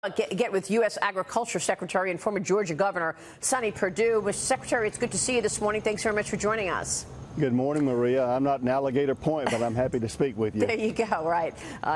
Get with U.S. Agriculture Secretary and former Georgia Governor Sonny Perdue. Mr. Secretary, it's good to see you this morning. Thanks very much for joining us. Good morning, Maria. I'm not in Alligator Point, but I'm happy to speak with you. There you go, right.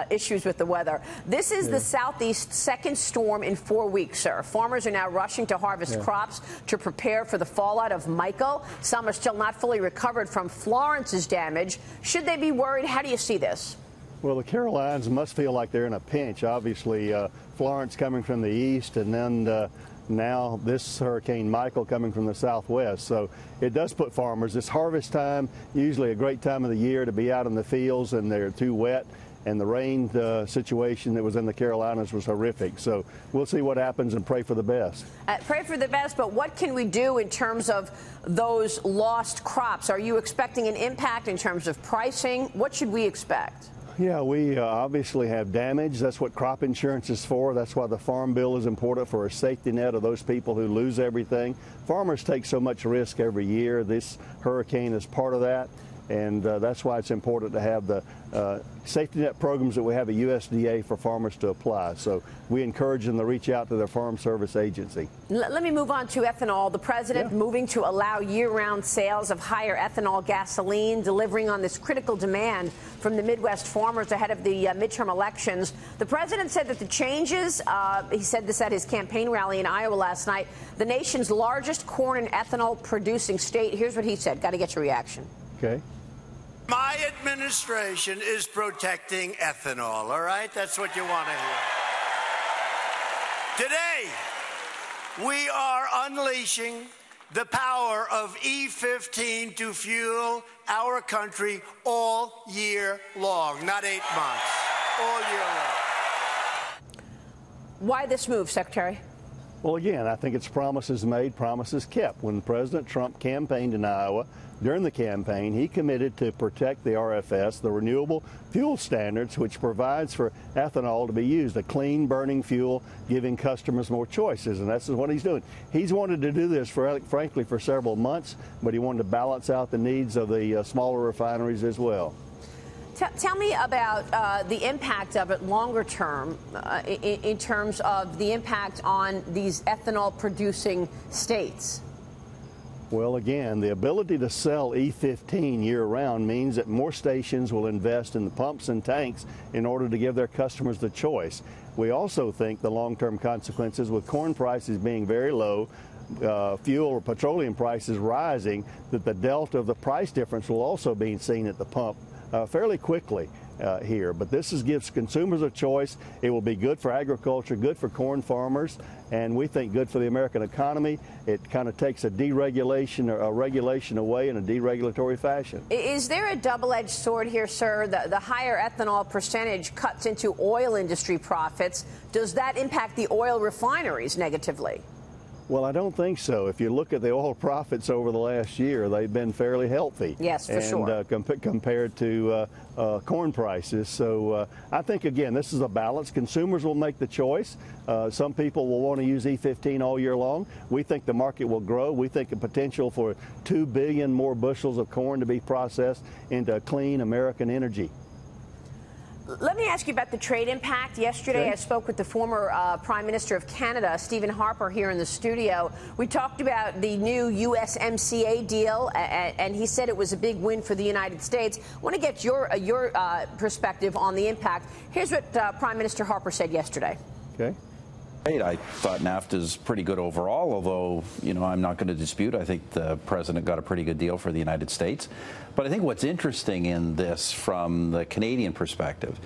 Issues with the weather. This is the Southeast's second storm in 4 weeks, sir. Farmers are now rushing to harvest crops to prepare for the fallout of Michael. Some are still not fully recovered from Florence's damage. Should they be worried? How do you see this? Well, the Carolinas must feel like they're in a pinch. Obviously, Florence coming from the east, and then now this Hurricane Michael coming from the southwest. So it does put farmers, it's harvest time, usually a great time of the year to be out in the fields, and they're too wet. And the rain situation that was in the Carolinas was horrific. So we'll see what happens and pray for the best. Pray for the best, but what can we do in terms of those lost crops? Are you expecting an impact in terms of pricing? What should we expect? Yeah, we obviously have damage. That's what crop insurance is for. That's why the Farm Bill is important, for a safety net of those people who lose everything. Farmers take so much risk every year. This hurricane is part of that. And that's why it's important to have the safety net programs that we have at USDA for farmers to apply. So we encourage them to reach out to their Farm Service Agency. Let me move on to ethanol. The president moving to allow year-round sales of higher ethanol gasoline, delivering on this critical demand from the Midwest farmers ahead of the midterm elections. The president said that the changes, he said this at his campaign rally in Iowa last night, the nation's largest corn and ethanol producing state. Here's what he said. Got to get your reaction. Okay. My administration is protecting ethanol, all right? That's what you want to hear. Today, we are unleashing the power of E15 to fuel our country all year long, not 8 months, all year long. Why this move, Secretary? Well, again, I think it's promises made, promises kept. When President Trump campaigned in Iowa, during the campaign, he committed to protect the RFS, the Renewable Fuel Standards, which provides for ethanol to be used, a clean burning fuel, giving customers more choices. And that's what he's doing. He's wanted to do this, frankly, for several months, but he wanted to balance out the needs of the smaller refineries as well. Tell me about the impact of it longer term in terms of the impact on these ethanol-producing states. Well, again, the ability to sell E15 year-round means that more stations will invest in the pumps and tanks in order to give their customers the choice. We also think the long-term consequences, with corn prices being very low, fuel or petroleum prices rising, that the delta of the price difference will also be seen at the pump fairly quickly here. But this gives consumers a choice. It will be good for agriculture, good for corn farmers, and we think good for the American economy. It kind of takes a deregulation or a regulation away in a deregulatory fashion. Is there a double-edged sword here, sir? The higher ethanol percentage cuts into oil industry profits. Does that impact the oil refineries negatively? Well, I don't think so. If you look at the oil profits over the last year, they've been fairly healthy. Yes, for sure. Compared to corn prices. So I think, again, this is a balance. Consumers will make the choice. Some people will want to use E15 all year long. We think the market will grow. We think the potential for 2 billion more bushels of corn to be processed into clean American energy. Let me ask you about the trade impact. Yesterday, I spoke with the former Prime Minister of Canada, Stephen Harper, here in the studio. We talked about the new USMCA deal, and he said it was a big win for the United States. I want to get your perspective on the impact. Here's what Prime Minister Harper said yesterday. Okay. I thought NAFTA is pretty good overall, although, I'm not going to dispute. I think the president got a pretty good deal for the United States. But I think what's interesting in this from the Canadian perspective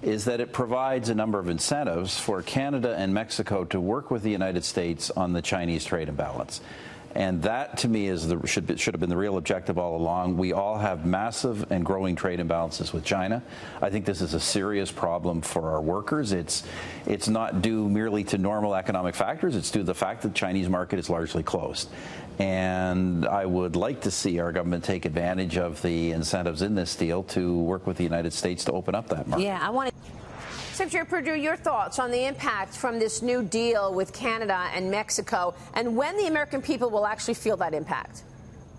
is that it provides a number of incentives for Canada and Mexico to work with the United States on the Chinese trade imbalance. And that, to me, should have been the real objective all along. We all have massive and growing trade imbalances with China. I think this is a serious problem for our workers. It's not due merely to normal economic factors. It's due to the fact that the Chinese market is largely closed. And I would like to see our government take advantage of the incentives in this deal to work with the United States to open up that market. Yeah, I want to. Secretary Perdue, your thoughts on the impact from this new deal with Canada and Mexico, and when the American people will actually feel that impact?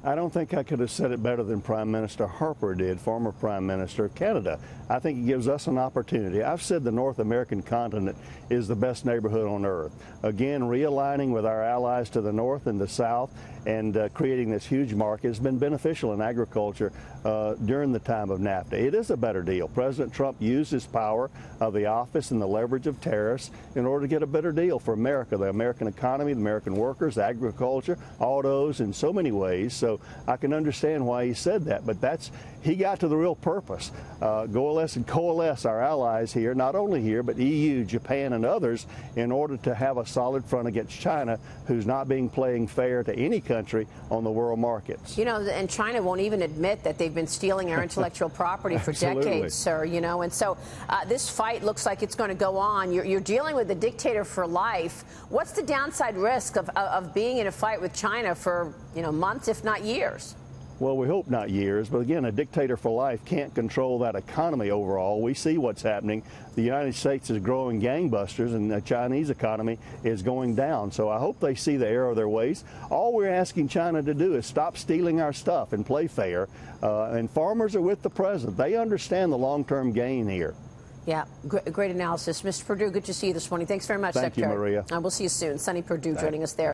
I don't think I could have said it better than Prime Minister Harper did, former Prime Minister of Canada. I think it gives us an opportunity. I've said the North American continent is the best neighborhood on earth. Again, realigning with our allies to the north and the south and creating this huge market has been beneficial in agriculture during the time of NAFTA. It is a better deal. President Trump used his power of the office and the leverage of tariffs in order to get a better deal for America, the American economy, the American workers, agriculture, autos, in so many ways. So I can understand why he said that, but he got to the real purpose. Coalesce our allies here, not only here, but EU, Japan, and others, in order to have a solid front against China, who's not playing fair to any country on the world markets. You know, and China won't even admit that they've been stealing our intellectual property for decades, sir, you know. And so this fight looks like it's going to go on. You're dealing with a dictator for life. What's the downside risk of being in a fight with China for, months, if not years? Well, we hope not years, but again, a dictator for life can't control that economy overall. We see what's happening. The United States is growing gangbusters, and the Chinese economy is going down. So I hope they see the error of their ways. All we're asking China to do is stop stealing our stuff and play fair. And farmers are with the president. They understand the long-term gain here. Yeah, great analysis. Mr. Perdue, good to see you this morning. Thanks very much, Thank Secretary. you, Maria. We'll see you soon. Sonny Perdue joining us there.